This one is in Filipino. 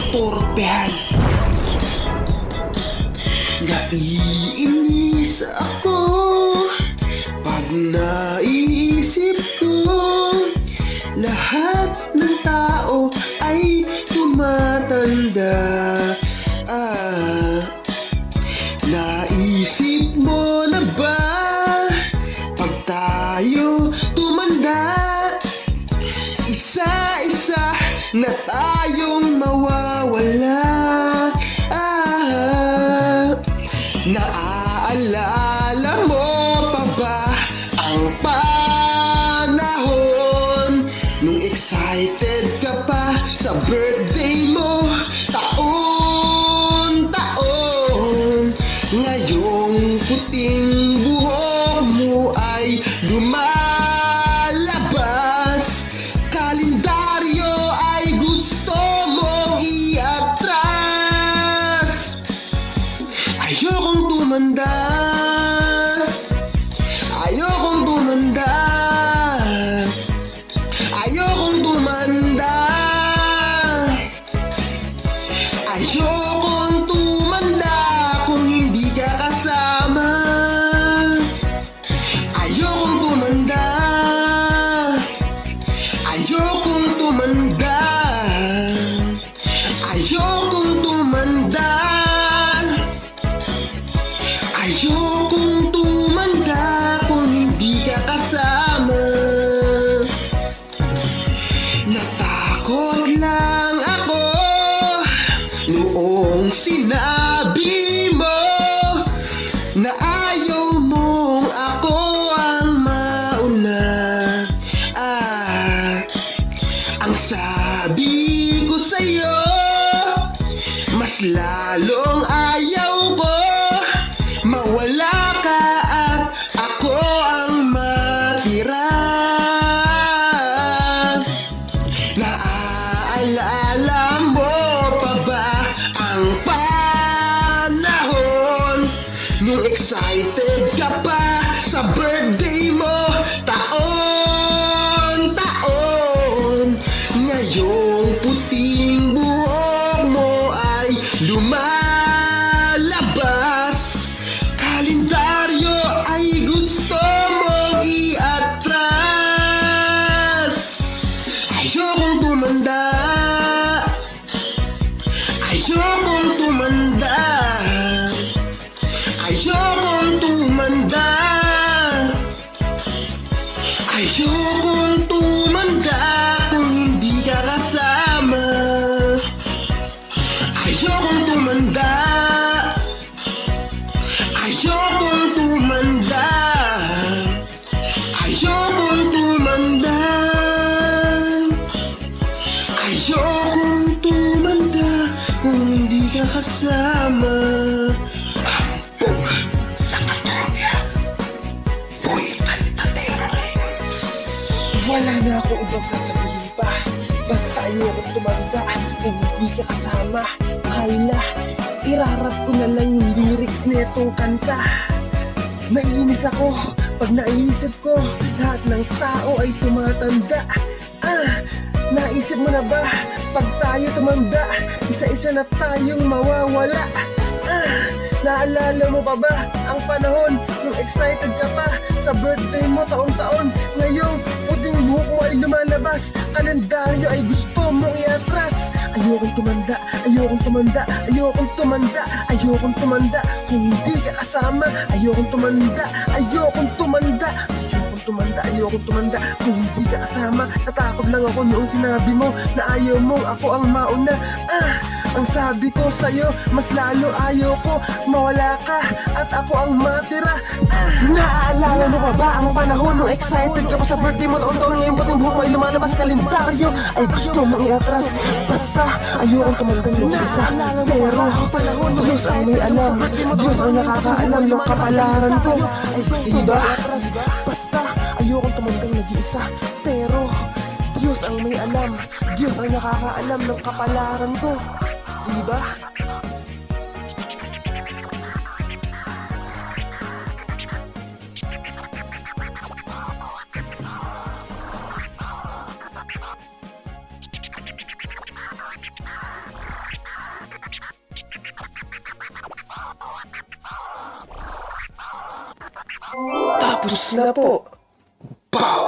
matorpehan. Naiinis ako pag naisip ko lahat ng tao ay tumatanda. Naisip mo na ba pag tayo tumanda, isa-isa na tayong mawawala? Naaalala mo pa ba ang panahon nung excited ka pa sa birthday mo taon-taon? Ngayong puting buhok mo ay lumalabas, kalendaryo ay gusto mong iatras. Ayokong tumanda, ayokong tumanda, ayokong tumanda, ayokong tumanda kung hindi ka kasama. Ayokong tumanda, ayokong tumanda, ayokong tumanda, ayokong tumanda kung hindi ka kasama. Natakot lang ako noong sinabi mo na ayaw mong ako ang mauna. Ang sabi ko sa'yo, mas lalong ayaw ko mawala ka at ako ang matira. Naaalala mo pa ba ang panahon nung excited ka pa sa birthday mo taon-taon? Ngayong puting buhok mo ay lumalabas, kalendaryo ay gusto mong iatras. Ayokong tumanda, ayokong tumanda, ayokong tumanda, ayokong tumanda kung hindi ka kasama. Ayokong tumanda, ayokong tumanda, ayokong tumanda, ayokong tumanda kung hindi ka kasama. Hambog sa Katolia, Boy Cantadero Records. Wala na ako ibang sasabihin pa. Basta ayokong tumanda kung hindi ka kasama. Kayla, irarap ko na lang yung lyrics netong kanta. Naiinis ako pag naisip ko lahat ng tao ay tumatanda. Naisip mo na ba pag tayo tumanda, isa-isa na tayong mawawala? Naalala mo pa ba ang panahon nung excited ka pa sa birthday mo taon-taon? Ngayong puting buhok mo ay lumalabas, kalendaryo ay gusto mong iatras. Ayokong tumanda, ayokong tumanda, ayokong tumanda, ayokong tumanda kung hindi ka kasama. Ayokong tumanda, ayokong tumanda, ayokong tumanda, ayokong tumanda kung hindi ka kasama. Natakot lang ako noong sinabi mo na ayaw mong ako ang mauna. Ang sabi ko sa'yo, mas lalo ayaw ko mawala ka at ako ang matira. Naaalala mo pa ba ang panahon nung excited ka pa sa birthday mo taon-taon? Ngayon puting buhok mo ay lumalabas, kalendaryo ay gusto mong iatras. Basta ayokong tumandang yung isa, pero Diyos ang may alam, Diyos ang nakakaalam ng kapalaran ko. Diba? Basta ayokong tumandang nag-iisa, pero Diyos ang may alam, Diyos ang nakakaalam ng kapalaran ko. Diba? Tapos na po. Pow!